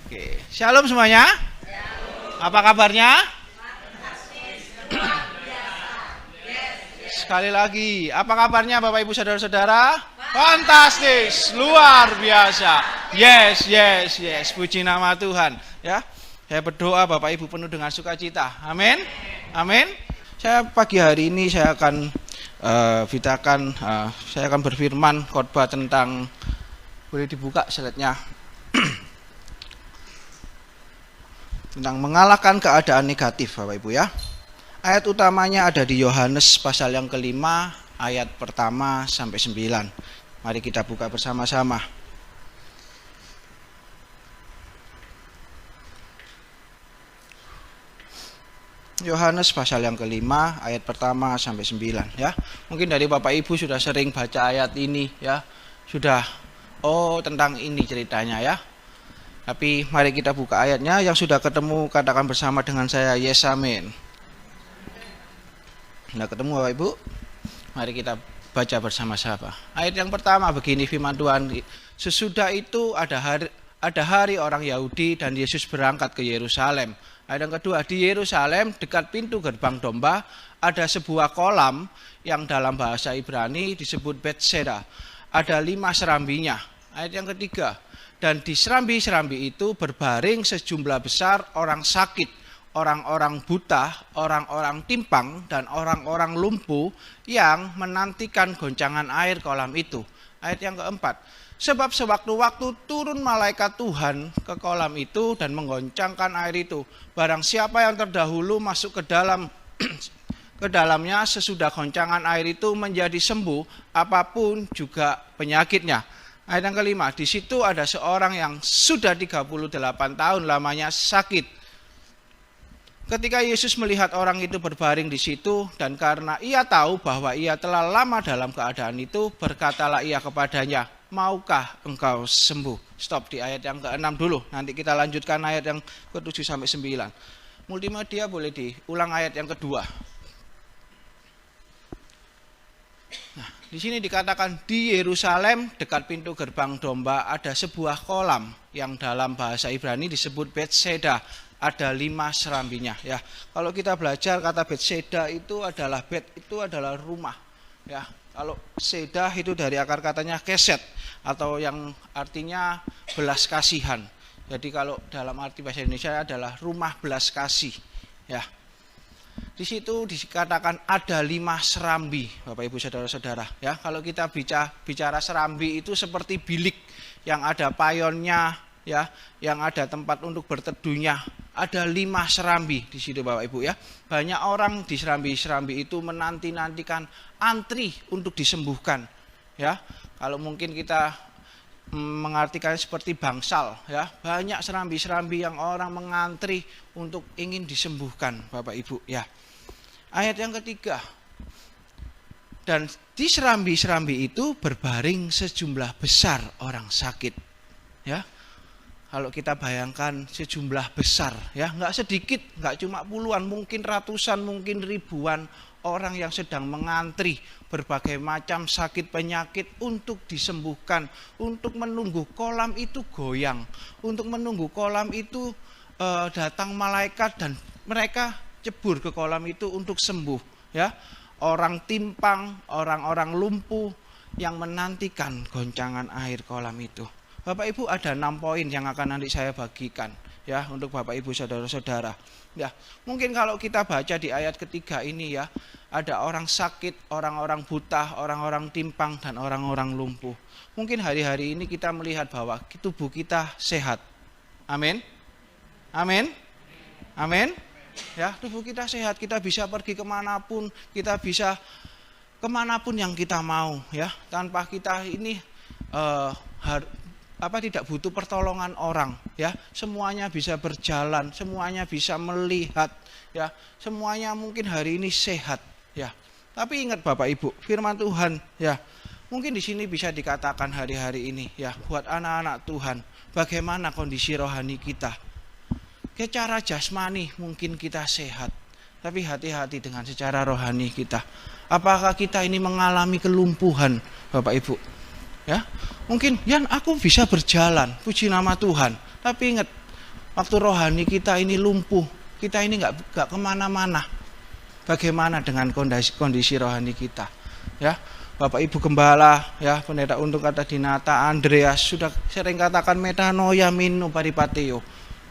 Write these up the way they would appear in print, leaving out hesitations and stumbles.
Oke, shalom semuanya. Apa kabarnya? Sekali lagi, apa kabarnya Bapak Ibu Saudara-saudara? Fantastis, luar biasa. Yes. Puji nama Tuhan. Ya, saya berdoa Bapak Ibu penuh dengan sukacita. Amin. Saya pagi hari ini saya akan saya akan berfirman khotbah tentang, boleh dibuka slide-nya. Tentang mengalahkan keadaan negatif Bapak Ibu ya. Ayat utamanya ada di Yohanes pasal yang kelima ayat pertama sampai 9. Mari kita buka bersama-sama. Yohanes pasal yang kelima ayat pertama sampai 9 ya. Mungkin dari Bapak Ibu sudah sering baca ayat ini ya. Sudah tentang ini ceritanya ya. Tapi mari kita buka ayatnya. Yang sudah ketemu katakan bersama dengan saya, yes amin. Sudah ketemu Bapak Ibu? Mari kita baca bersama-sama. Ayat yang pertama begini firman Tuhan. Sesudah itu ada hari orang Yahudi dan Yesus berangkat ke Yerusalem. Ayat yang kedua, di Yerusalem dekat pintu gerbang domba ada sebuah kolam yang dalam bahasa Ibrani disebut Bethesda. Ada 5 serambinya. Ayat yang ketiga, dan di serambi-serambi itu berbaring sejumlah besar orang sakit, orang-orang buta, orang-orang timpang, dan orang-orang lumpuh yang menantikan goncangan air kolam itu. Ayat yang keempat, sebab sewaktu-waktu turun malaikat Tuhan ke kolam itu dan menggoncangkan air itu. Barang siapa yang terdahulu masuk ke dalamnya sesudah goncangan air itu menjadi sembuh apapun juga penyakitnya. Ayat yang kelima, di situ ada seorang yang sudah 38 tahun lamanya sakit. Ketika Yesus melihat orang itu berbaring di situ dan karena ia tahu bahwa ia telah lama dalam keadaan itu, berkatalah ia kepadanya, maukah engkau sembuh? Stop di ayat yang ke-6 dulu, nanti kita lanjutkan ayat yang ke-7 sampai 9. Multimedia boleh diulang ayat yang kedua. Nah, di sini dikatakan di Yerusalem dekat pintu gerbang domba ada sebuah kolam yang dalam bahasa Ibrani disebut Bethesda. Ada 5 serambinya ya. Kalau kita belajar kata Bethesda itu adalah rumah ya. Kalau seda itu dari akar katanya keset atau yang artinya belas kasihan. Jadi kalau dalam arti bahasa Indonesia adalah rumah belas kasih ya. Di situ dikatakan ada 5 serambi Bapak Ibu Saudara-saudara ya. Kalau kita bicara serambi itu seperti bilik yang ada payonnya ya, yang ada tempat untuk berteduhnya. Ada 5 serambi di situ Bapak Ibu ya. Banyak orang di serambi-serambi itu menanti-nantikan antri untuk disembuhkan ya. Kalau mungkin kita mengartikan seperti bangsal ya. Banyak serambi-serambi yang orang mengantri untuk ingin disembuhkan Bapak Ibu ya. Ayat yang ketiga, dan di serambi-serambi itu berbaring sejumlah besar orang sakit ya. Kalau kita bayangkan sejumlah besar ya, nggak sedikit, nggak cuma puluhan, mungkin ratusan, mungkin ribuan orang yang sedang mengantri berbagai macam sakit penyakit untuk disembuhkan, untuk menunggu kolam itu goyang, untuk menunggu kolam itu datang malaikat dan mereka cebur ke kolam itu untuk sembuh ya. Orang timpang, orang-orang lumpuh yang menantikan goncangan air kolam itu. Bapak Ibu ada 6 poin yang akan nanti saya bagikan ya untuk Bapak Ibu Saudara-saudara. Ya, mungkin kalau kita baca di ayat ketiga ini ya, ada orang sakit, orang-orang buta, orang-orang timpang dan orang-orang lumpuh. Mungkin hari-hari ini kita melihat bahwa tubuh kita sehat. Amin. Ya, tubuh kita sehat, kita bisa pergi kemanapun, kita bisa kemanapun yang kita mau ya, tanpa kita ini tidak butuh pertolongan orang ya. Semuanya bisa berjalan, semuanya bisa melihat ya, semuanya mungkin hari ini sehat ya. Tapi ingat Bapak Ibu, firman Tuhan ya, mungkin di sini bisa dikatakan hari-hari ini ya, buat anak-anak Tuhan, bagaimana kondisi rohani kita. Secara jasmani mungkin kita sehat, tapi hati-hati dengan secara rohani kita. Apakah kita ini mengalami kelumpuhan Bapak Ibu? Ya, mungkin Yan aku bisa berjalan, puji nama Tuhan. Tapi ingat, waktu rohani kita ini lumpuh, kita ini nggak kemana-mana. Bagaimana dengan kondisi rohani kita? Ya, Bapak Ibu Gembala, ya Pendeta Untung Kata Dinata, Andreas sudah sering katakan metanoia minu paripateo.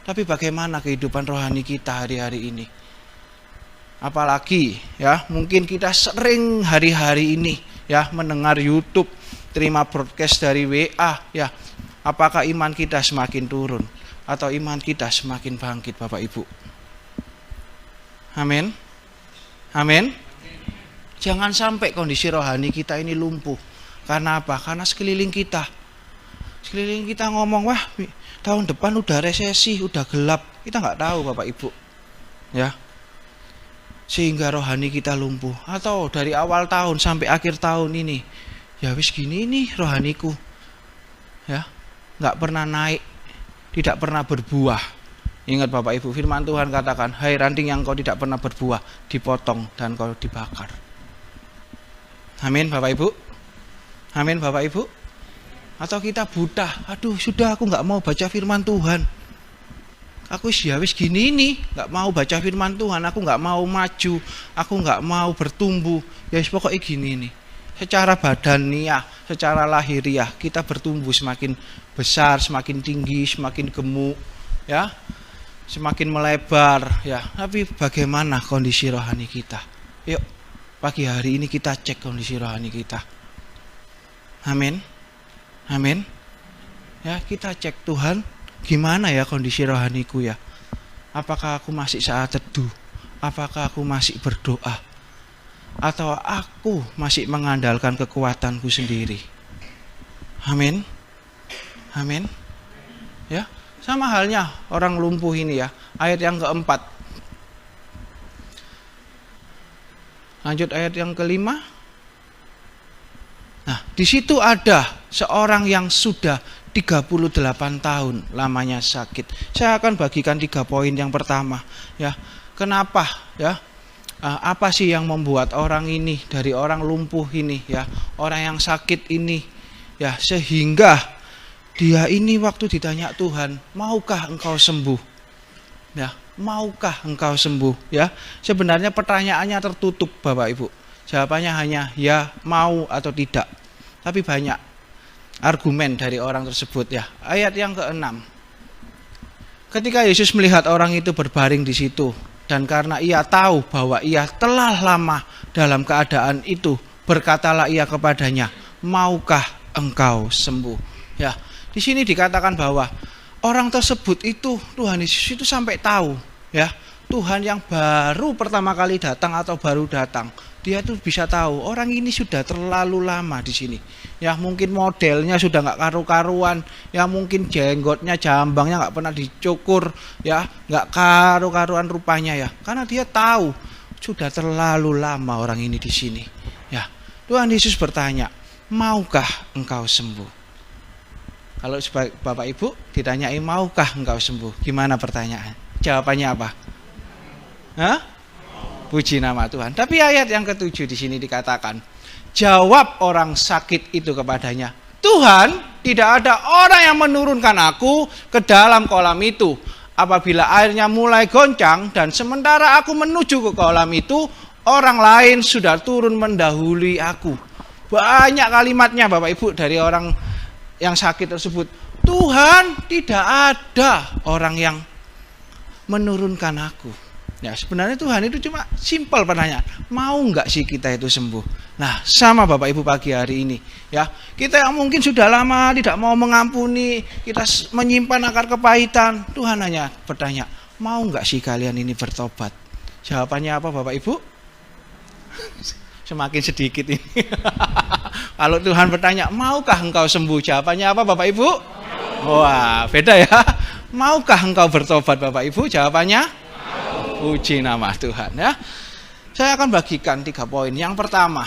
Tapi bagaimana kehidupan rohani kita hari-hari ini? Apalagi ya, mungkin kita sering hari-hari ini ya mendengar YouTube, terima broadcast dari WA, ya. Apakah iman kita semakin turun atau iman kita semakin bangkit, Bapak Ibu? Amin. Amin. Jangan sampai kondisi rohani kita ini lumpuh. Karena apa? Karena sekeliling kita ngomong, wah tahun depan udah resesi, udah gelap. Kita nggak tahu, Bapak Ibu. Ya. Sehingga rohani kita lumpuh. Atau dari awal tahun sampai akhir tahun ini, ya wis gini nih rohaniku. Ya, nggak pernah naik, tidak pernah berbuah. Ingat Bapak Ibu, firman Tuhan katakan, hai ranting yang kau tidak pernah berbuah, dipotong dan kau dibakar. Amin Bapak Ibu. Amin Bapak Ibu. Atau kita buta, aduh sudah aku nggak mau baca firman Tuhan. Aku wis gini nih, nggak mau baca firman Tuhan, aku nggak mau maju, aku nggak mau bertumbuh. Ya pokoknya gini nih. Secara badaniah, secara lahiriah kita bertumbuh semakin besar, semakin tinggi, semakin gemuk, ya, semakin melebar, ya. Tapi bagaimana kondisi rohani kita? Yuk, pagi hari ini kita cek kondisi rohani kita. Amin, amin. Ya, kita cek Tuhan, gimana ya kondisi rohaniku ya? Apakah aku masih saat teduh? Apakah aku masih berdoa? Atau aku masih mengandalkan kekuatanku sendiri? Amin. Amin. Ya, sama halnya orang lumpuh ini ya. Ayat yang keempat. Lanjut ayat yang kelima. Nah, di situ ada seorang yang sudah 38 tahun lamanya sakit. Saya akan bagikan 3 poin. Yang pertama, ya. Kenapa ya? Apa sih yang membuat orang ini, dari orang lumpuh ini ya, orang yang sakit ini ya, sehingga dia ini waktu ditanya Tuhan, maukah engkau sembuh? Ya, maukah engkau sembuh? Ya, sebenarnya pertanyaannya tertutup Bapak Ibu. Jawabannya hanya ya, mau atau tidak. Tapi banyak argumen dari orang tersebut ya. Ayat yang ke-6. Ketika Yesus melihat orang itu berbaring di situ, dan karena ia tahu bahwa ia telah lama dalam keadaan itu, berkatalah ia kepadanya, maukah engkau sembuh? Ya, di sini dikatakan bahwa orang tersebut itu, Tuhan Yesus itu sampai tahu, ya, Tuhan yang baru pertama kali datang atau baru datang, dia tuh bisa tahu orang ini sudah terlalu lama di sini. Ya, mungkin modelnya sudah nggak karu-karuan, ya mungkin jenggotnya, jambangnya nggak pernah dicukur, ya nggak karu-karuan rupanya ya, karena dia tahu sudah terlalu lama orang ini di sini. Ya, Tuhan Yesus bertanya, maukah engkau sembuh? Kalau Bapak Ibu ditanyai maukah engkau sembuh, gimana pertanyaan? Jawabannya apa? Hah? Puji nama Tuhan. Tapi ayat yang ke-7 di sini dikatakan, jawab orang sakit itu kepadanya, Tuhan, tidak ada orang yang menurunkan aku ke dalam kolam itu. Apabila airnya mulai goncang dan sementara aku menuju ke kolam itu, orang lain sudah turun mendahului aku. Banyak kalimatnya Bapak Ibu dari orang yang sakit tersebut. Tuhan, tidak ada orang yang menurunkan aku. Ya, sebenarnya Tuhan itu cuma simpel pertanyaan, mau nggak sih kita itu sembuh? Nah, sama Bapak Ibu pagi hari ini, ya, kita yang mungkin sudah lama tidak mau mengampuni, kita menyimpan akar kepahitan, Tuhan hanya bertanya, mau nggak sih kalian ini bertobat? Jawabannya apa Bapak Ibu? Semakin sedikit ini. Kalau Tuhan bertanya, maukah engkau sembuh? Jawabannya apa Bapak Ibu? Wah, beda ya. Maukah engkau bertobat Bapak Ibu? Jawabannya puji nama Tuhan ya. Saya akan bagikan 3 poin. Yang pertama,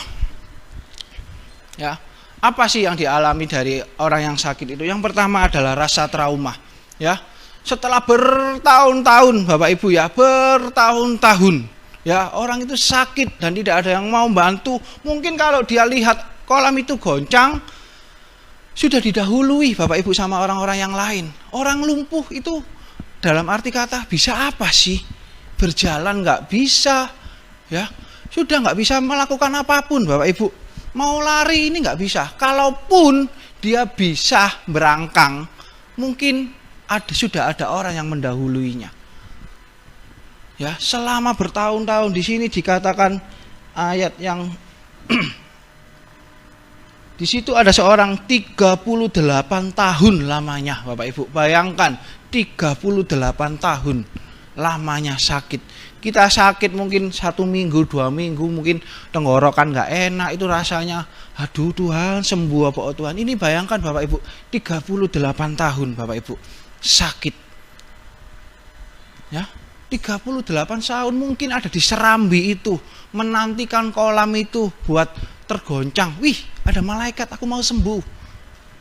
ya, apa sih yang dialami dari orang yang sakit itu? Yang pertama adalah rasa trauma. Ya, setelah bertahun-tahun Bapak Ibu ya, bertahun-tahun ya, orang itu sakit dan tidak ada yang mau bantu. Mungkin kalau dia lihat kolam itu goncang, sudah didahului Bapak Ibu sama orang-orang yang lain. Orang lumpuh itu dalam arti kata bisa apa sih? Berjalan nggak bisa, ya sudah nggak bisa melakukan apapun Bapak Ibu. Mau lari ini nggak bisa. Kalaupun dia bisa berangkang, mungkin sudah ada orang yang mendahuluinya. Ya, selama bertahun-tahun di sini dikatakan ayat yang di situ ada seorang 38 tahun lamanya Bapak Ibu. Bayangkan 38 tahun lamanya sakit. Kita sakit mungkin 1 minggu, 2 minggu, mungkin tenggorokan nggak enak, itu rasanya aduh Tuhan sembuh apa Tuhan. Ini bayangkan Bapak Ibu, 38 tahun Bapak Ibu sakit. Ya, 38 tahun mungkin ada di serambi itu, menantikan kolam itu buat tergoncang. Wih, ada malaikat, aku mau sembuh.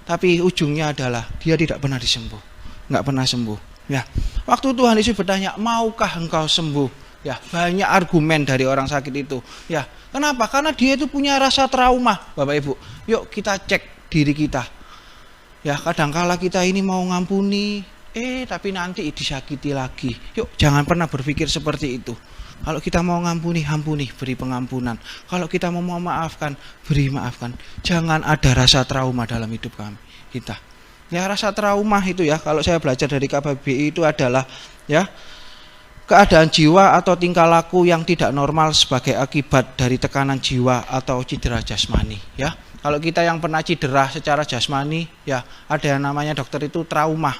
Tapi ujungnya adalah dia tidak pernah disembuh, nggak pernah sembuh. Ya, waktu Tuhan Yesus bertanya, maukah engkau sembuh? Ya, banyak argumen dari orang sakit itu. Ya, kenapa? Karena dia itu punya rasa trauma, Bapak Ibu. Yuk kita cek diri kita. Ya, kadangkala kita ini mau ngampuni, tapi nanti disakiti lagi. Yuk, jangan pernah berpikir seperti itu. Kalau kita mau ngampuni, ampuni, beri pengampunan. Kalau kita mau memaafkan, beri maafkan. Jangan ada rasa trauma dalam hidup kita. Ya, rasa trauma itu ya, kalau saya belajar dari KBBI itu adalah ya keadaan jiwa atau tingkah laku yang tidak normal sebagai akibat dari tekanan jiwa atau cedera jasmani. Ya, kalau kita yang pernah cedera secara jasmani, ya ada yang namanya dokter itu trauma.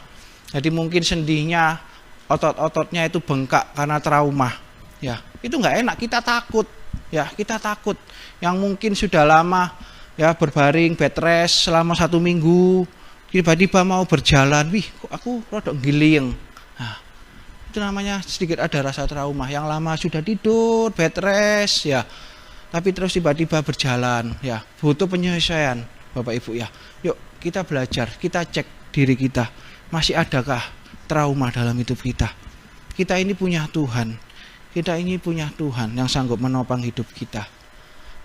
Jadi mungkin sendinya, otot-ototnya itu bengkak karena trauma. Ya, itu nggak enak, kita takut. Ya, kita takut. Yang mungkin sudah lama ya berbaring bed rest selama 1 minggu, tiba-tiba mau berjalan, wih, kok aku rodok giling. Nah, itu namanya sedikit ada rasa trauma. Yang lama sudah tidur bed rest, ya, tapi terus tiba-tiba berjalan, ya, butuh penyesuaian, Bapak Ibu ya. Yuk kita belajar, kita cek diri kita, masih adakah trauma dalam hidup kita? Kita ini punya Tuhan. Kita ini punya Tuhan yang sanggup menopang hidup kita.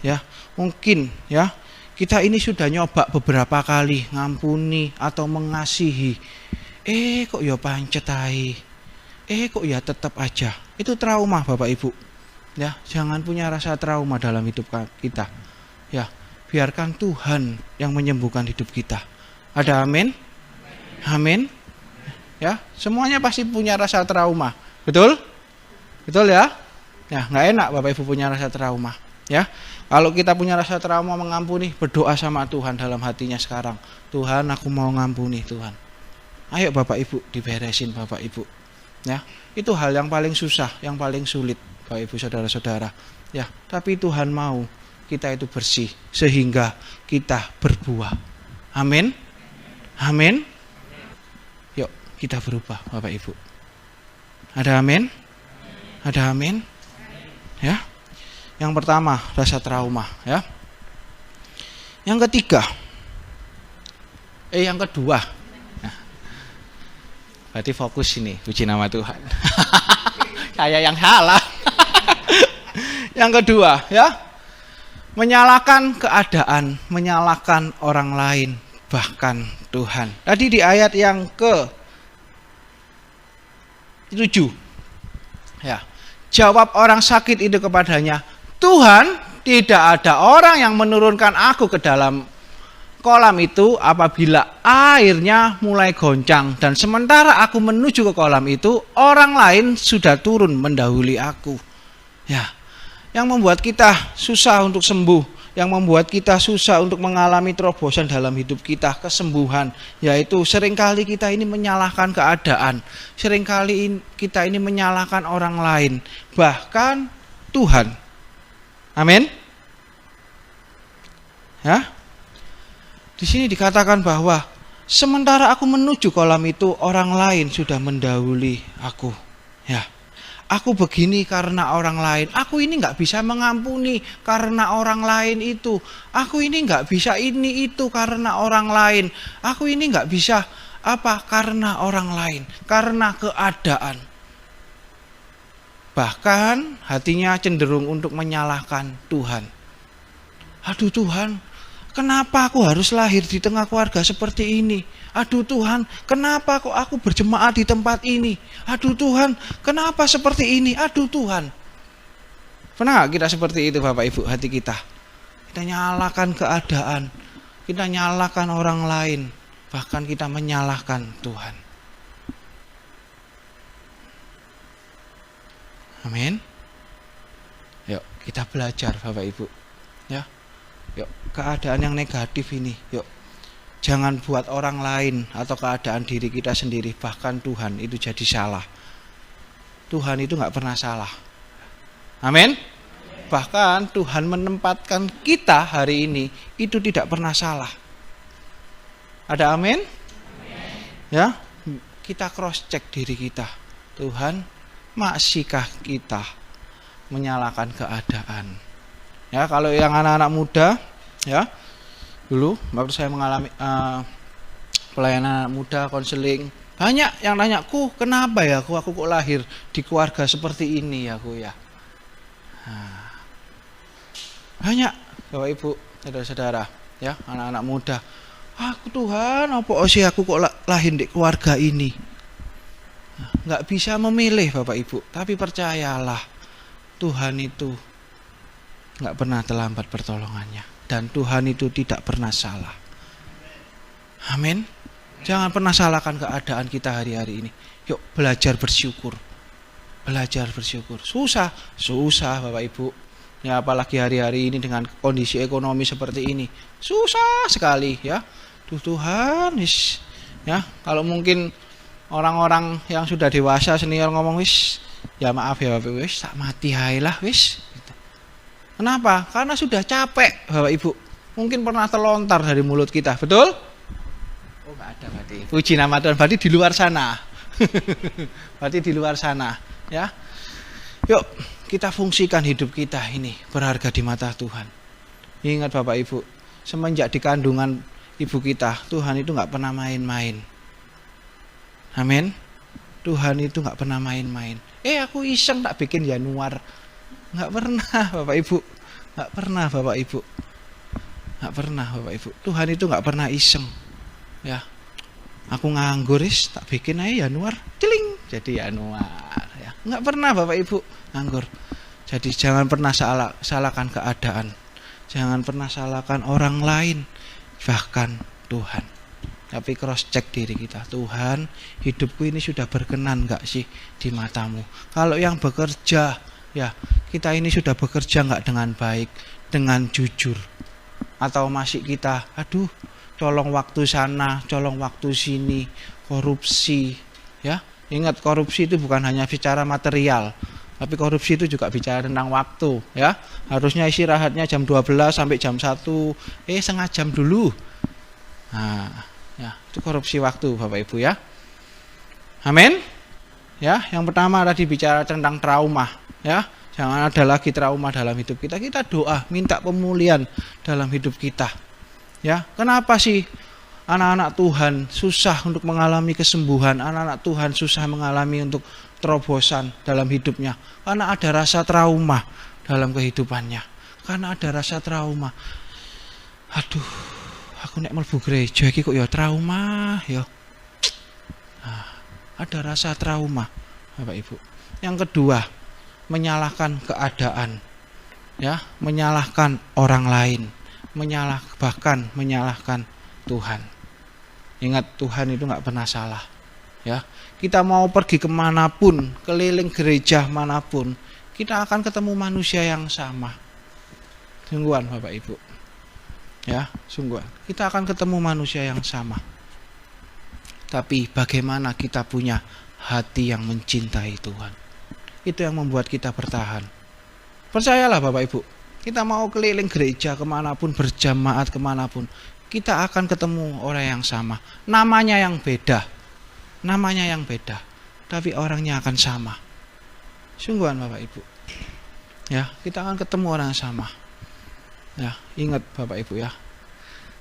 Ya, mungkin ya kita ini sudah nyoba beberapa kali ngampuni atau mengasihi. Kok ya pancet ae. Kok ya tetap aja. Itu trauma Bapak Ibu. Ya, jangan punya rasa trauma dalam hidup kita. Ya, biarkan Tuhan yang menyembuhkan hidup kita. Ada amin? Amin. Ya, semuanya pasti punya rasa trauma. Betul? Betul ya? Ya, nggak enak Bapak Ibu punya rasa trauma. Ya, kalau kita punya rasa trauma mengampuni, berdoa sama Tuhan dalam hatinya sekarang. Tuhan, aku mau ngampuni Tuhan. Ayo Bapak Ibu, diberesin Bapak Ibu. Ya, itu hal yang paling susah, yang paling sulit Bapak Ibu saudara-saudara. Ya, tapi Tuhan mau kita itu bersih sehingga kita berbuah. Amin. Amin. Yuk kita berubah Bapak Ibu. Ada amin? Ada amin? Ya. Yang pertama, rasa trauma, ya. Yang ketiga, yang kedua. Nah, berarti fokus ini, puji nama Tuhan. Saya yang salah. Yang kedua, ya. Menyalahkan keadaan, menyalahkan orang lain, bahkan Tuhan. Tadi di ayat yang ke-7. Ya. Jawab orang sakit itu kepadanya, Tuhan, tidak ada orang yang menurunkan aku ke dalam kolam itu apabila airnya mulai goncang. Dan sementara aku menuju ke kolam itu, orang lain sudah turun mendahului aku. Ya, yang membuat kita susah untuk sembuh, yang membuat kita susah untuk mengalami terobosan dalam hidup kita, kesembuhan, yaitu seringkali kita ini menyalahkan keadaan, seringkali kita ini menyalahkan orang lain, bahkan Tuhan. Amin. Ya. Di sini dikatakan bahwa sementara aku menuju kolam itu, orang lain sudah mendahului aku. Ya. Aku begini karena orang lain. Aku ini nggak bisa mengampuni karena orang lain itu. Aku ini nggak bisa ini itu karena orang lain. Aku ini nggak bisa karena orang lain, karena keadaan. Bahkan hatinya cenderung untuk menyalahkan Tuhan. Aduh Tuhan, kenapa aku harus lahir di tengah keluarga seperti ini? Aduh Tuhan, kenapa kok aku berjemaat di tempat ini? Aduh Tuhan, kenapa seperti ini? Aduh Tuhan. Pernah gak kita seperti itu Bapak Ibu, hati kita? Kita nyalakan keadaan, kita nyalakan orang lain, bahkan kita menyalahkan Tuhan. Amin. Yuk kita belajar Bapak Ibu, ya. Yuk keadaan yang negatif ini, yuk jangan buat orang lain atau keadaan diri kita sendiri, bahkan Tuhan itu jadi salah. Tuhan itu gak pernah salah. Amin. Bahkan Tuhan menempatkan kita hari ini itu tidak pernah salah. Ada amin? Ya, kita cross check diri kita. Tuhan, masihkah kita menyalahkan keadaan? Ya, kalau yang anak-anak muda, ya, dulu waktu saya mengalami pelayanan anak muda, konseling, banyak yang nanya, kenapa ya aku kok lahir di keluarga seperti ini ya aku ya. Nah, banyak Bapak Ibu, saudara-saudara, ya, anak-anak muda. Aku Tuhan, apa sih aku kok lahir di keluarga ini? Nggak bisa memilih Bapak Ibu, tapi percayalah, Tuhan itu nggak pernah terlambat pertolongannya, dan Tuhan itu tidak pernah salah. Amin. Jangan pernah salahkan keadaan kita hari-hari ini. Yuk belajar bersyukur. Belajar bersyukur. Susah Bapak Ibu. Ya apalagi hari-hari ini dengan kondisi ekonomi seperti ini. Susah sekali ya. Tuhan, ya, kalau mungkin orang-orang yang sudah dewasa senior ngomong ya maaf ya Bapak Ibu, tak mati hai lah gitu. Kenapa? Karena sudah capek Bapak Ibu. Mungkin pernah terlontar dari mulut kita, betul? Oh enggak ada berarti. Puji nama Tuhan, berarti di luar sana. Berarti di luar sana, ya. Yuk, kita fungsikan hidup kita ini berharga di mata Tuhan. Ingat Bapak Ibu, semenjak di kandungan ibu kita, Tuhan itu enggak pernah main-main. Amin. Tuhan itu enggak pernah main-main. Aku iseng tak bikin Januar. Enggak pernah Bapak Ibu. Enggak pernah Bapak Ibu. Enggak pernah Bapak Ibu. Tuhan itu enggak pernah iseng. Ya. Aku nganggur tak bikin aja Januar, celing jadi Januar ya. Enggak pernah Bapak Ibu nganggur. Jadi jangan pernah salahkan keadaan. Jangan pernah salahkan orang lain, bahkan Tuhan. Tapi cross check diri kita. Tuhan, hidupku ini sudah berkenan enggak sih di matamu? Kalau yang bekerja, ya, kita ini sudah bekerja enggak dengan baik, dengan jujur? Atau masih kita, colong waktu sana, colong waktu sini, korupsi, ya. Ingat, korupsi itu bukan hanya bicara material, tapi korupsi itu juga bicara tentang waktu, ya. Harusnya istirahatnya jam 12 sampai jam 1, setengah jam dulu. Nah, ya, itu korupsi waktu Bapak Ibu ya. Amin. Ya, yang pertama tadi bicara tentang trauma, ya. Jangan ada lagi trauma dalam hidup kita. Kita doa, minta pemulihan dalam hidup kita. Ya, kenapa sih anak-anak Tuhan susah untuk mengalami kesembuhan? Anak-anak Tuhan susah mengalami untuk terobosan dalam hidupnya. Karena ada rasa trauma dalam kehidupannya. Karena ada rasa trauma. Aku nek mlebu gereja iki kok ya trauma ya. Ada rasa trauma, Bapak Ibu. Yang kedua, menyalahkan keadaan. Ya, menyalahkan orang lain. Bahkan menyalahkan Tuhan. Ingat, Tuhan itu nggak pernah salah. Ya, kita mau pergi kemanapun, keliling gereja manapun, kita akan ketemu manusia yang sama. Sungguhan Bapak Ibu. Ya, sungguhan. Kita akan ketemu manusia yang sama. Tapi bagaimana kita punya hati yang mencintai Tuhan? Itu yang membuat kita bertahan. Percayalah Bapak Ibu. Kita mau keliling gereja kemanapun, berjamaat kemanapun, kita akan ketemu orang yang sama. Namanya yang beda, tapi orangnya akan sama. Sungguhan Bapak Ibu. Ya, kita akan ketemu orang yang sama. Ya, ingat Bapak Ibu ya.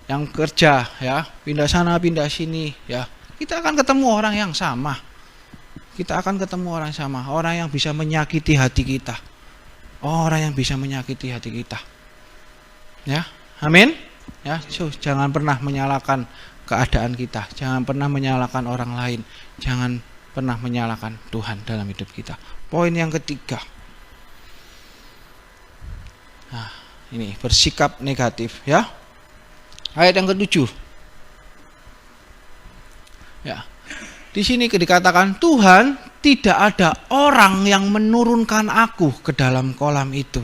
Yang kerja ya, pindah sana, pindah sini ya. Kita akan ketemu orang yang sama. Kita akan ketemu orang yang sama, orang yang bisa menyakiti hati kita. Orang yang bisa menyakiti hati kita. Ya, amin. Ya, jangan pernah menyalahkan keadaan kita, jangan pernah menyalahkan orang lain, jangan pernah menyalahkan Tuhan dalam hidup kita. Poin yang ketiga. Nah, ini bersikap negatif ya. Ayat yang ketujuh. Ya. Di sini dikatakan Tuhan, tidak ada orang yang menurunkan aku ke dalam kolam itu.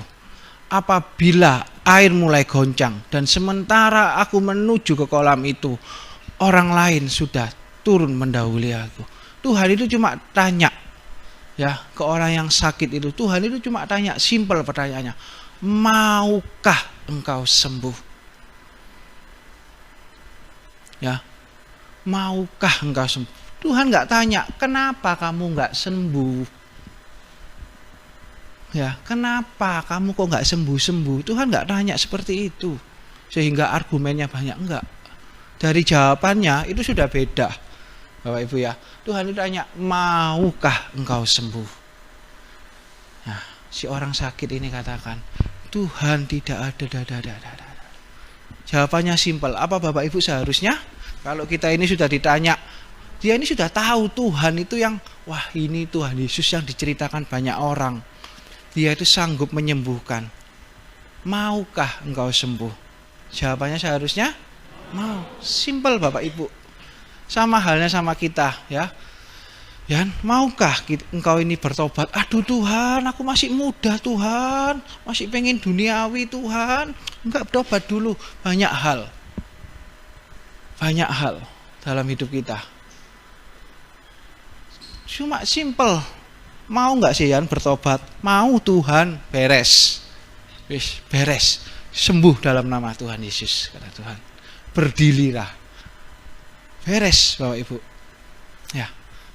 Apabila air mulai goncang dan sementara aku menuju ke kolam itu, orang lain sudah turun mendahului aku. Tuhan itu cuma tanya ya ke orang yang sakit itu. Tuhan itu cuma tanya, simpel pertanyaannya. Maukah engkau sembuh? Ya. Maukah engkau sembuh? Tuhan nggak tanya, kenapa kamu nggak sembuh? Ya, kenapa kamu kok nggak sembuh-sembuh? Tuhan nggak tanya seperti itu, sehingga argumennya banyak. Enggak. Dari jawabannya itu sudah beda, Bapak Ibu ya. Tuhan itu tanya, maukah engkau sembuh? Nah, si orang sakit ini katakan, Tuhan tidak ada. Jawabannya simpel. Apa Bapak Ibu seharusnya? Kalau kita ini sudah ditanya, dia ini sudah tahu Tuhan itu yang, wah ini Tuhan Yesus yang diceritakan banyak orang. Dia itu sanggup menyembuhkan. Maukah engkau sembuh? Jawabannya seharusnya mau. Simpel Bapak Ibu. Sama halnya sama kita ya. Ya, maukah engkau ini bertobat? Aduh Tuhan, aku masih muda Tuhan, masih pengen duniawi Tuhan. Enggak, bertobat dulu. Banyak hal dalam hidup kita. Cuma simple. Mau nggak sih Yan bertobat? Mau Tuhan, beres. Beres. Sembuh dalam nama Tuhan Yesus, kata Tuhan. Berdirilah. Beres Bapak Ibu. Ya.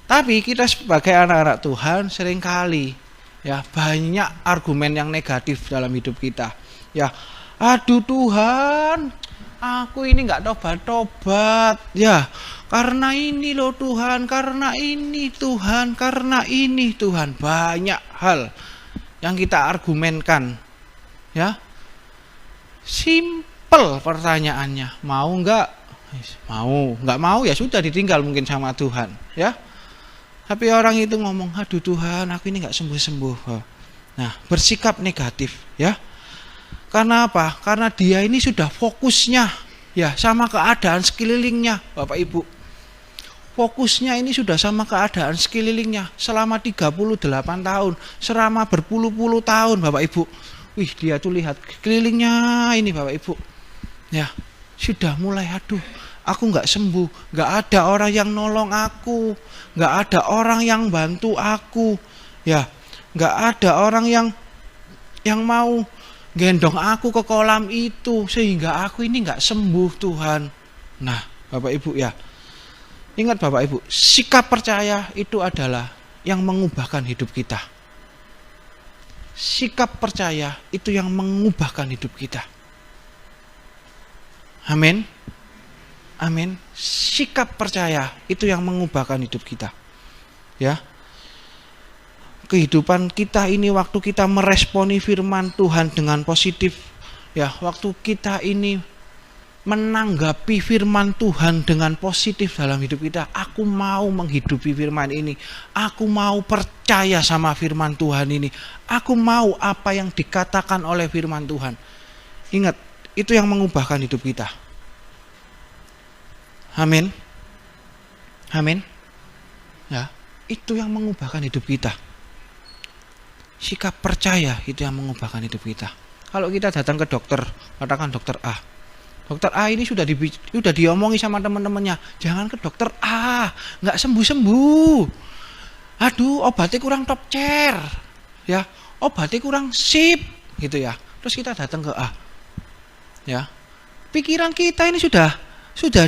Tapi kita sebagai anak-anak Tuhan seringkali ya banyak argumen yang negatif dalam hidup kita. Ya, aduh Tuhan, aku ini nggak tobat-tobat ya, karena ini loh Tuhan, karena ini Tuhan, karena ini Tuhan. Banyak hal yang kita argumenkan ya. Simple pertanyaannya, mau nggak? Mau, nggak mau ya sudah ditinggal mungkin sama Tuhan ya. Tapi orang itu ngomong, aduh Tuhan, aku ini nggak sembuh-sembuh. Nah, bersikap negatif ya. Karena apa? Karena dia ini sudah fokusnya ya sama keadaan sekelilingnya, Bapak Ibu. Fokusnya ini sudah sama keadaan sekelilingnya selama 38 tahun, selama berpuluh-puluh tahun, Bapak Ibu. Wih, dia tuh lihat kelilingnya ini, Bapak Ibu. Ya, sudah mulai, aduh, aku nggak sembuh, nggak ada orang yang nolong aku, nggak ada orang yang bantu aku, ya, nggak ada orang yang mau gendong aku ke kolam itu sehingga aku ini nggak sembuh Tuhan. Nah, Bapak Ibu ya, ingat Bapak Ibu, sikap percaya itu adalah yang mengubahkan hidup kita. Sikap percaya itu yang mengubahkan hidup kita. Amin. Amin. Sikap percaya itu yang mengubahkan hidup kita. Ya. Kehidupan kita ini waktu kita meresponi firman Tuhan dengan positif, ya, waktu kita ini menanggapi firman Tuhan dengan positif dalam hidup kita, aku mau menghidupi firman ini, aku mau percaya sama firman Tuhan ini, aku mau apa yang dikatakan oleh firman Tuhan. Ingat, itu yang mengubahkan hidup kita. Amin. Amin. Ya, itu yang mengubahkan hidup kita. Sikap percaya itu yang mengubahkan hidup kita. Kalau kita datang ke dokter, katakan dokter A. Dokter A ini sudah diomongi sama teman-temannya, jangan ke dokter A, nggak sembuh-sembuh. Aduh, obatnya kurang top chair, ya, obatnya kurang sip, gitu ya. Terus kita datang ke A, ya. Pikiran kita ini sudah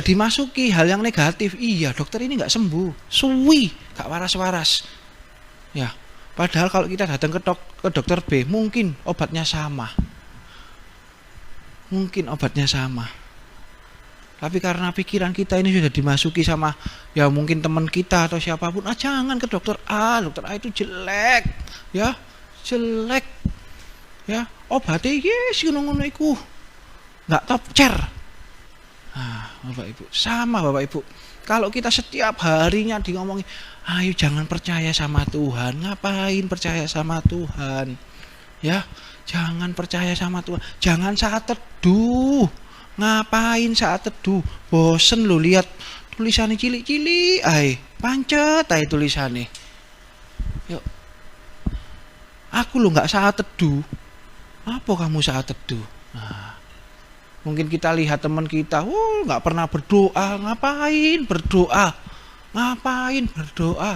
dimasuki hal yang negatif. Iya, dokter ini nggak sembuh, suwi, nggak waras-waras, ya. Padahal kalau kita datang ke dokter B, mungkin obatnya sama. Mungkin obatnya sama. Tapi karena pikiran kita ini sudah dimasuki sama ya mungkin teman kita atau siapapun, jangan ke dokter A itu jelek. Ya, jelek. Ya, obatnya yes ngono-ngono iku. Enggak top chair. Bapak Ibu. Sama Bapak Ibu. Kalau kita setiap harinya ngomongin, ayo jangan percaya sama Tuhan. Ngapain percaya sama Tuhan? Ya, jangan percaya sama Tuhan. Jangan saat teduh. Ngapain saat teduh? Bosen lo lihat tulisannya cilik-cilik, pancet tulisannya. Yuk. Aku lo nggak saat teduh. Apa kamu saat teduh? Nah, mungkin kita lihat teman kita, nggak pernah berdoa. Ngapain berdoa? Ngapain berdoa?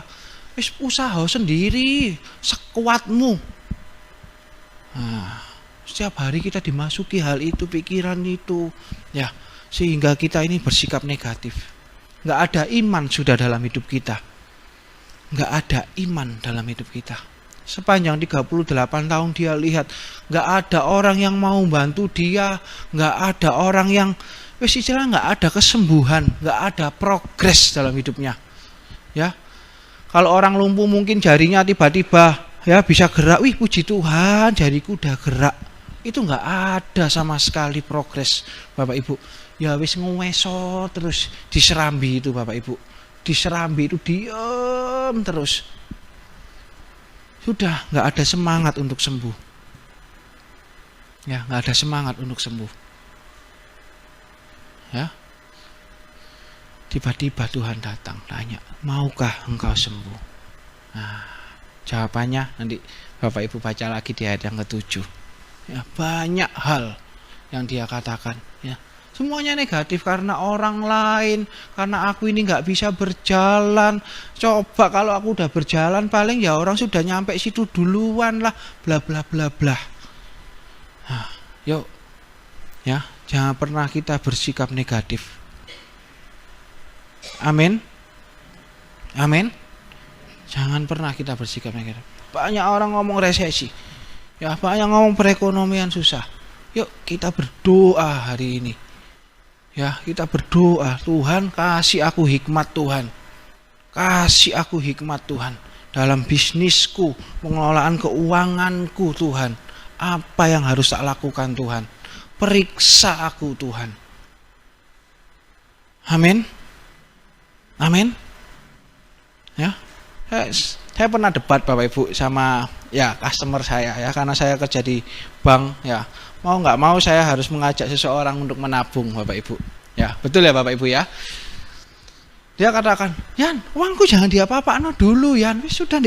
Wis usaha sendiri, sekuatmu. Nah, setiap hari kita dimasuki hal itu, pikiran itu, ya, sehingga kita ini bersikap negatif. Nggak ada iman sudah dalam hidup kita. Nggak ada iman dalam hidup kita. Sepanjang 38 tahun dia lihat, nggak ada orang yang mau bantu dia, nggak ada orang yang, istilahnya nggak ada kesembuhan, nggak ada progres dalam hidupnya. Ya, kalau orang lumpuh mungkin jarinya tiba-tiba ya bisa gerak, wih puji Tuhan jariku udah gerak. Itu nggak ada sama sekali progres, Bapak Ibu. Ya wis ngeweso terus diserambi itu, Bapak Ibu. Diserambi itu diem terus. Sudah nggak ada semangat untuk sembuh. Ya, nggak ada semangat untuk sembuh. Ya. Tiba-tiba Tuhan datang tanya, maukah engkau sembuh? Nah, jawabannya nanti Bapak Ibu baca lagi di ayat yang ke-7. Ya, banyak hal yang dia katakan. Ya, semuanya negatif karena orang lain, karena aku ini nggak bisa berjalan. Coba kalau aku udah berjalan, paling ya orang sudah nyampe situ duluan lah, bla bla bla bla. Nah, yuk, ya, jangan pernah kita bersikap negatif. Amin. Amin. Jangan pernah kita bersikap negatif. Banyak orang ngomong resesi. Ya, banyak ngomong perekonomian susah. Yuk kita berdoa hari ini. Ya, kita berdoa, Tuhan kasih aku hikmat Tuhan. Kasih aku hikmat Tuhan dalam bisnisku, pengelolaan keuanganku Tuhan. Apa yang harus tak lakukan Tuhan? Periksa aku Tuhan. Amin. Amin. Ya. Saya pernah debat Bapak Ibu sama ya customer saya ya, karena saya kerja di bank ya. Mau nggak mau saya harus mengajak seseorang untuk menabung Bapak Ibu. Ya, betul ya Bapak Ibu ya. Dia katakan, "Yan, uangku jangan diapa-apaan dulu, Yan. Wis sudah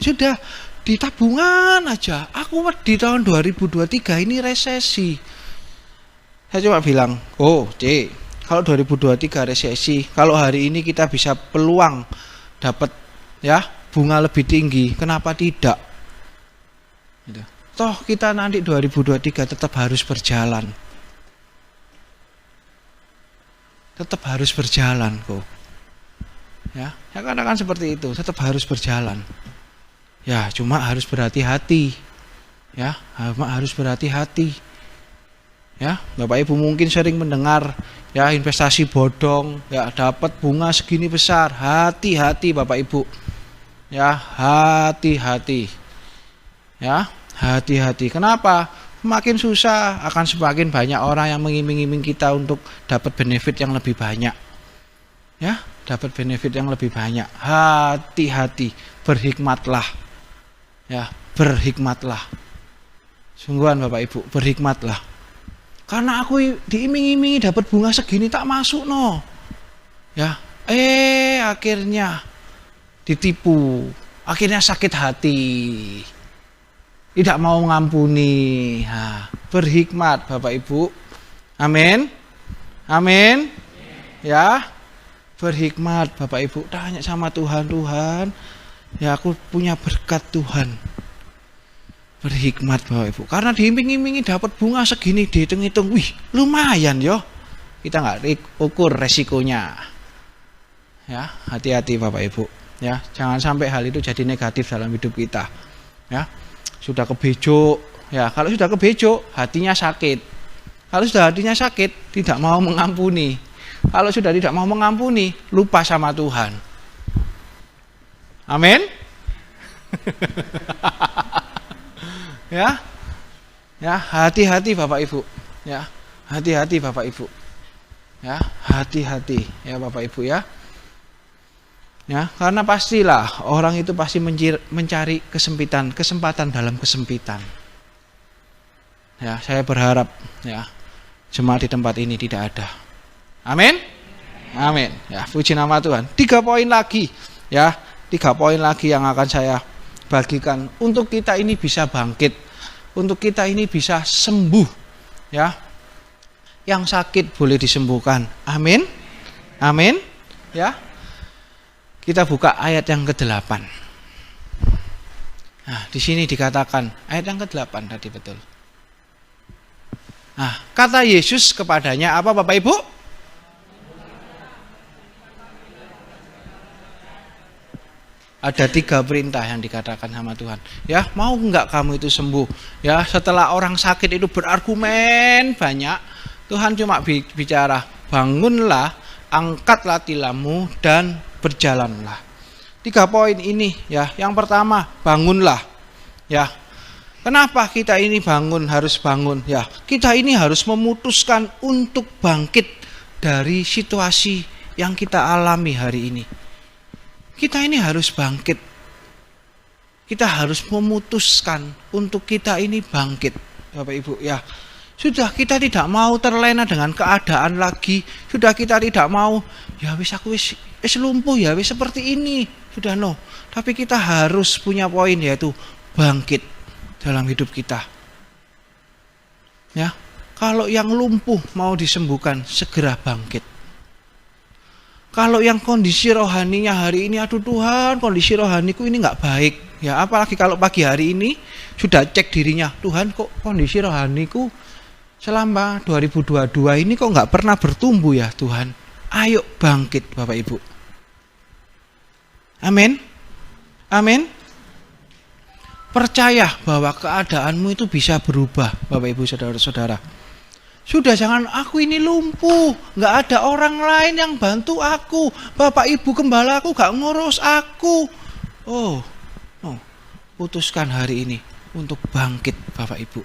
sudah di tabungan aja. Aku di tahun 2023 ini resesi." Saya cuma bilang, "Oh, C, kalau 2023 resesi, kalau hari ini kita bisa peluang dapat ya bunga lebih tinggi, kenapa tidak? Gitu. Toh kita nanti 2023 tetap harus berjalan. Tetap harus berjalan kok. Ya, saya katakan seperti itu, tetap harus berjalan. Ya, cuma harus berhati-hati. Ya, harus berhati-hati. Ya, Bapak Ibu mungkin sering mendengar ya investasi bodong, ya dapat bunga segini besar. Hati-hati Bapak Ibu. Ya, hati-hati. Ya, hati-hati. Kenapa? Semakin susah akan semakin banyak orang yang mengiming-iming kita untuk dapat benefit yang lebih banyak. Ya, dapat benefit yang lebih banyak. Hati-hati, berhikmatlah. Ya, berhikmatlah. Sungguhan Bapak Ibu, berhikmatlah. Karena aku diiming-imingi dapat bunga segini tak masuk no. Ya, akhirnya ditipu. Akhirnya sakit hati. Tidak mau mengampuni. Berhikmat Bapak Ibu. Amin. Amin. Ya. Berhikmat Bapak Ibu. Tanya sama Tuhan, Tuhan, ya aku punya berkat Tuhan. Berhikmat Bapak Ibu. Karena diiming-imingi dapat bunga segini, dihitung-hitung, wih lumayan yo. Kita nggak ukur resikonya. Ya, hati-hati Bapak Ibu. Ya, jangan sampai hal itu jadi negatif dalam hidup kita. Ya, sudah kebejuk. Ya, kalau sudah kebejuk, hatinya sakit. Kalau sudah hatinya sakit, tidak mau mengampuni. Kalau sudah tidak mau mengampuni, lupa sama Tuhan. Amin. Ya, ya hati-hati Bapak Ibu. Ya, hati-hati Bapak Ibu. Ya, hati-hati ya Bapak Ibu ya. Ya, karena pastilah orang itu pasti mencari kesempatan dalam kesempitan. Ya, saya berharap ya jemaat di tempat ini tidak ada. Amin. Amin. Ya, puji nama Tuhan. 3 poin lagi ya, 3 poin lagi yang akan saya bagikan untuk kita ini bisa bangkit, untuk kita ini bisa sembuh ya. Yang sakit boleh disembuhkan. Amin. Amin. Ya. Kita buka ayat yang ke-8. Nah, di sini dikatakan ayat yang ke-8 tadi betul. Nah, kata Yesus kepadanya apa Bapak Ibu? Ada 3 perintah yang dikatakan sama Tuhan. Ya, mau enggak kamu itu sembuh? Ya, setelah orang sakit itu berargumen banyak, Tuhan cuma bicara, bangunlah, angkatlah tilammu dan berjalanlah. 3 poin ini ya. Yang pertama, bangunlah. Ya. Kenapa kita ini harus bangun? Ya, kita ini harus memutuskan untuk bangkit dari situasi yang kita alami hari ini. Kita ini harus bangkit. Kita harus memutuskan untuk kita ini bangkit, Bapak Ibu ya. Sudah kita tidak mau terlena dengan keadaan lagi. Sudah kita tidak mau, ya aku lumpuh ya seperti ini. Sudah no. Tapi kita harus punya poin yaitu bangkit dalam hidup kita. Ya. Kalau yang lumpuh mau disembuhkan, segera bangkit. Kalau yang kondisi rohaninya hari ini, aduh Tuhan, kondisi rohaniku ini nggak baik. Ya, apalagi kalau pagi hari ini sudah cek dirinya, Tuhan kok kondisi rohaniku selama 2022 ini kok nggak pernah bertumbuh ya Tuhan. Ayo bangkit Bapak Ibu. Amin. Amin. Percaya bahwa keadaanmu itu bisa berubah Bapak Ibu saudara-saudara. Sudah jangan aku ini lumpuh, nggak ada orang lain yang bantu aku. Bapak Ibu gembala aku nggak ngurus aku. Oh, putuskan hari ini untuk bangkit Bapak Ibu.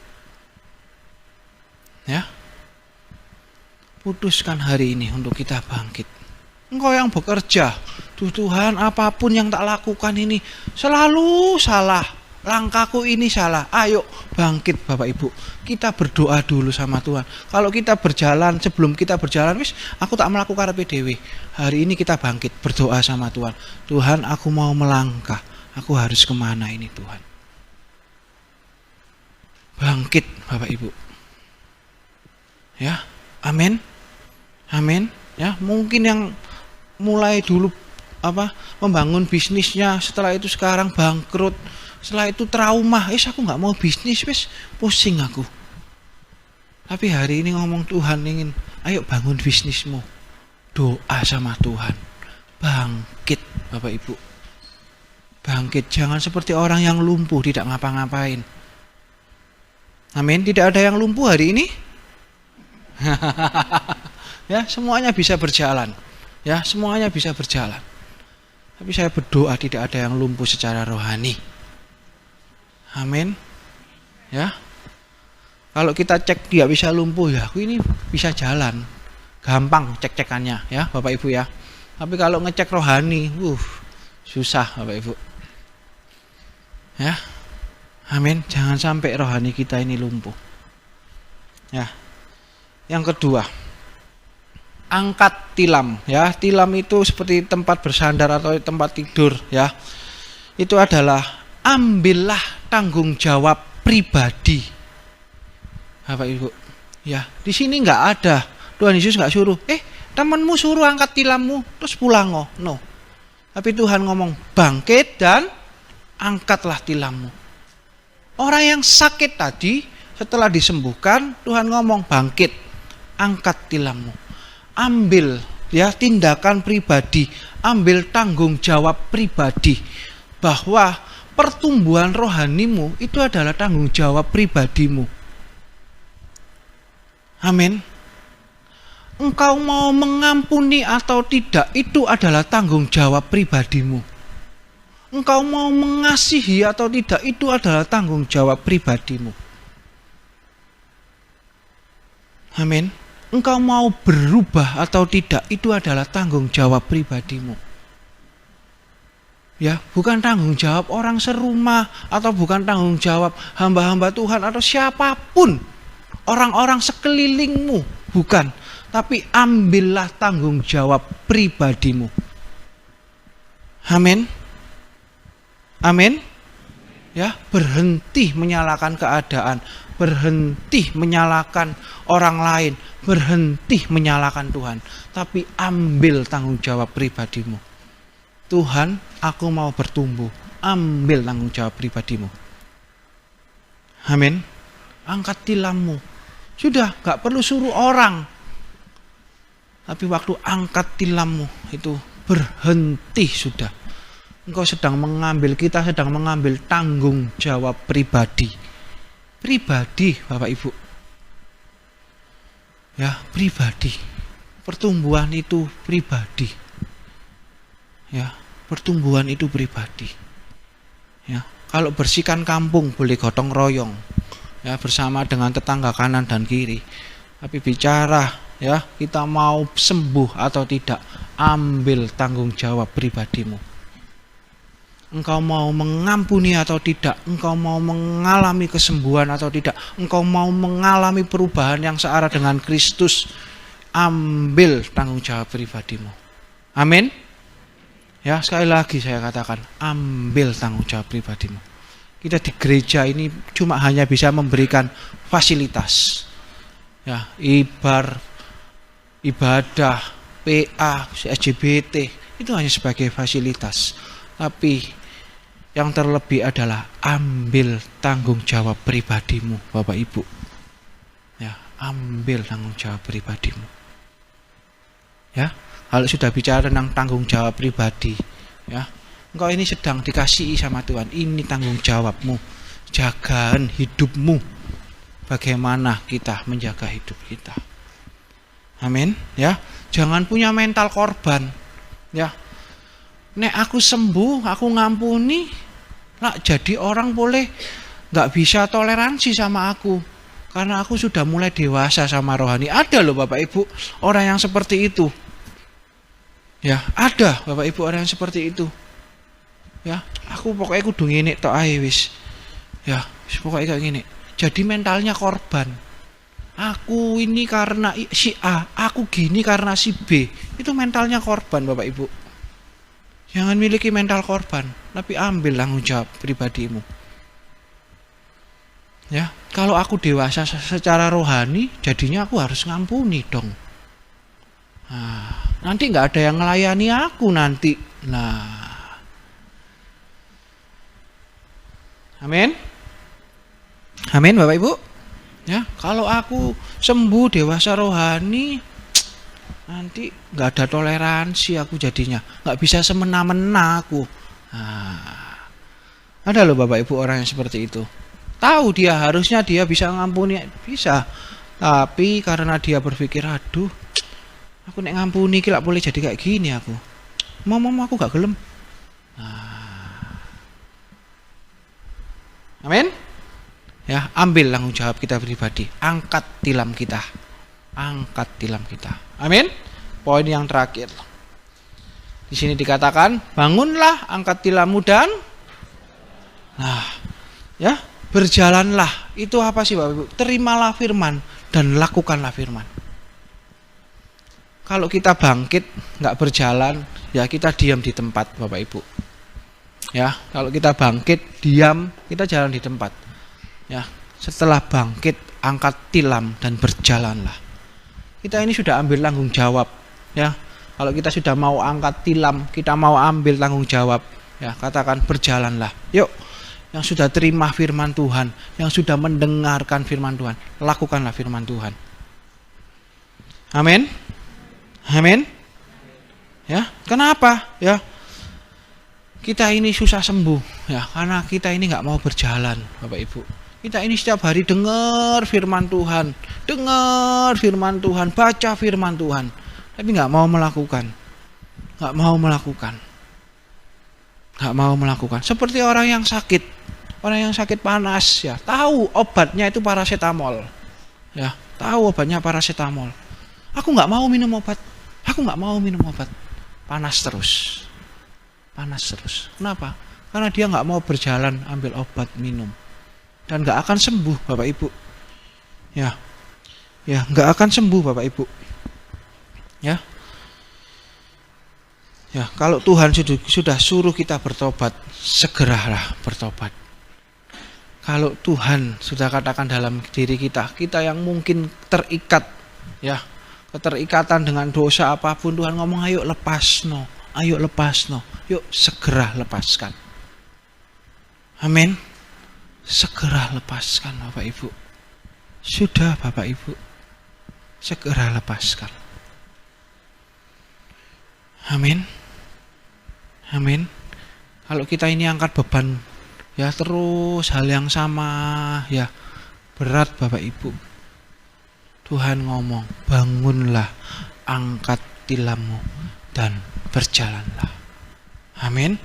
Ya, putuskan hari ini untuk kita bangkit. Engkau yang bekerja, Tuhan apapun yang tak lakukan ini selalu salah, langkahku ini salah. Ayo bangkit Bapak Ibu. Kita berdoa dulu sama Tuhan. Kalau kita berjalan, sebelum kita berjalan, aku tak melakukan PDW. Hari ini kita bangkit, berdoa sama Tuhan. Tuhan, aku mau melangkah. Aku harus kemana ini Tuhan? Bangkit Bapak Ibu. Ya, amin. Amin. Ya, mungkin yang mulai dulu membangun bisnisnya, setelah itu sekarang bangkrut, setelah itu trauma, aku nggak mau bisnis, pusing aku. Tapi hari ini ngomong Tuhan ingin, ayo bangun bisnismu, doa sama Tuhan, bangkit Bapak Ibu, bangkit. Jangan seperti orang yang lumpuh tidak ngapa-ngapain. Amin. Tidak ada yang lumpuh hari ini. Ya, semuanya bisa berjalan. Ya, semuanya bisa berjalan. Tapi saya berdoa tidak ada yang lumpuh secara rohani. Amin. Ya. Kalau kita cek dia bisa lumpuh, ya aku ini bisa jalan. Gampang cek-cekannya ya, Bapak Ibu ya. Tapi kalau ngecek rohani, susah Bapak Ibu. Ya. Amin. Jangan sampai rohani kita ini lumpuh. Ya. Yang kedua, angkat tilam ya. Tilam itu seperti tempat bersandar atau tempat tidur ya. Itu adalah ambillah tanggung jawab pribadi. Bapak Ibu. Ya, di sini enggak ada. Tuhan Yesus enggak suruh, temanmu suruh angkat tilammu terus pulang no. Tapi Tuhan ngomong, bangkit dan angkatlah tilammu. Orang yang sakit tadi setelah disembuhkan, Tuhan ngomong, bangkit, angkat tilammu. Ambil ya tindakan pribadi, ambil tanggung jawab pribadi bahwa pertumbuhan rohanimu itu adalah tanggung jawab pribadimu. Amin. Engkau mau mengampuni atau tidak itu adalah tanggung jawab pribadimu. Engkau mau mengasihi atau tidak itu adalah tanggung jawab pribadimu. Amin. engkau mau berubah atau tidak, itu adalah tanggung jawab pribadimu. Ya, bukan tanggung jawab orang serumah atau bukan tanggung jawab hamba-hamba Tuhan atau siapapun, orang-orang sekelilingmu, bukan. Tapi ambillah tanggung jawab pribadimu. Amin. Amin. Ya, berhenti menyalahkan keadaan, berhenti menyalahkan orang lain, berhenti menyalahkan Tuhan, tapi ambil tanggung jawab pribadimu. Tuhan, aku mau bertumbuh. Ambil tanggung jawab pribadimu. Amin. Angkat tilammu. Sudah, gak perlu suruh orang. Tapi waktu angkat tilammu itu berhenti sudah. Kita sedang mengambil tanggung jawab pribadi. Pribadi, Bapak Ibu. Ya, pribadi. Pertumbuhan itu pribadi. Ya, pertumbuhan itu pribadi. Ya, kalau bersihkan kampung boleh gotong royong, ya, bersama dengan tetangga kanan dan kiri. Tapi bicara, ya, kita mau sembuh atau tidak, ambil tanggung jawab pribadimu. Engkau mau mengampuni atau tidak, engkau mau mengalami kesembuhan atau tidak, engkau mau mengalami perubahan yang searah dengan Kristus, ambil tanggung jawab pribadimu. Amin. Ya, sekali lagi saya katakan, ambil tanggung jawab pribadimu. Kita di gereja ini cuma hanya bisa memberikan fasilitas. Ya, ibadah, PA, LGBT, itu hanya sebagai fasilitas. Tapi yang terlebih adalah ambil tanggung jawab pribadimu, Bapak Ibu. Ya, ambil tanggung jawab pribadimu. Ya. Kalau sudah bicara tentang tanggung jawab pribadi, ya, engkau ini sedang dikasihi sama Tuhan. Ini tanggung jawabmu, jagaan hidupmu. Bagaimana kita menjaga hidup kita? Amin, ya. Jangan punya mental korban, ya. Nek aku sembuh, aku ngampuni, lah jadi orang boleh nggak bisa toleransi sama aku, karena aku sudah mulai dewasa sama rohani. Ada loh Bapak Ibu orang yang seperti itu. Ya, ada Bapak Ibu orang yang seperti itu. Ya, aku pokoknya kudu ngene tok ae wis. Ya, pokoknya kayak gini. Jadi mentalnya korban. Aku ini karena si A, aku gini karena si B. Itu mentalnya korban, Bapak Ibu. Jangan miliki mental korban, tapi ambil tanggung jawab pribadimu. Ya, kalau aku dewasa secara rohani, jadinya aku harus ngampuni dong. Nah, nanti nggak ada yang melayani aku nanti. Nah, amin, amin Bapak Ibu. Ya, kalau aku sembuh dewasa rohani, nanti nggak ada toleransi aku jadinya, nggak bisa semena-mena aku. Nah, ada loh Bapak Ibu orang yang seperti itu. Tahu harusnya dia bisa ngampuni, bisa, tapi karena dia berpikir, aduh, aku nek ngampuni ki lak boleh jadi kayak gini aku. Mau aku gak gelem. Nah. Amin. Ya, ambil tanggung jawab kita pribadi. Angkat tilam kita. Angkat tilam kita. Amin. Poin yang terakhir. Di sini dikatakan, bangunlah, angkat tilammu dan ya, berjalanlah. Itu apa sih Bapak Ibu? Terimalah firman dan lakukanlah firman. Kalau kita bangkit nggak berjalan, ya kita diam di tempat Bapak Ibu. Ya, kalau kita bangkit diam, kita jalan di tempat. Ya, setelah bangkit angkat tilam dan berjalanlah. Kita ini sudah ambil tanggung jawab. Ya, kalau kita sudah mau angkat tilam, kita mau ambil tanggung jawab. Ya, katakan berjalanlah. Yuk, yang sudah terima firman Tuhan, yang sudah mendengarkan firman Tuhan, lakukanlah firman Tuhan. Amin. Amin. Ya, kenapa? Ya, kita ini susah sembuh, ya, karena kita ini nggak mau berjalan, Bapak Ibu. Kita ini setiap hari dengar firman Tuhan, baca firman Tuhan, tapi nggak mau melakukan, nggak mau melakukan. Seperti orang yang sakit panas, ya, tahu obatnya itu paracetamol, ya, tahu obatnya paracetamol. Aku nggak mau minum obat. Aku nggak mau minum obat. Panas terus. Panas terus. Kenapa? Karena dia nggak mau berjalan ambil obat minum. Dan nggak akan sembuh Bapak Ibu. Ya, nggak akan sembuh Bapak Ibu. Ya, kalau Tuhan sudah suruh kita bertobat, segeralah bertobat. Kalau Tuhan sudah katakan dalam diri kita yang mungkin terikat, ya, keterikatan dengan dosa apapun, Tuhan ngomong ayo lepasno, yuk segera lepaskan. Amin. Segera lepaskan Bapak Ibu. Sudah Bapak Ibu, segera lepaskan. Amin. Amin. Kalau kita ini angkat beban, ya terus hal yang sama, ya berat Bapak Ibu. Tuhan ngomong, bangunlah, angkat tilammu dan berjalanlah. Amin.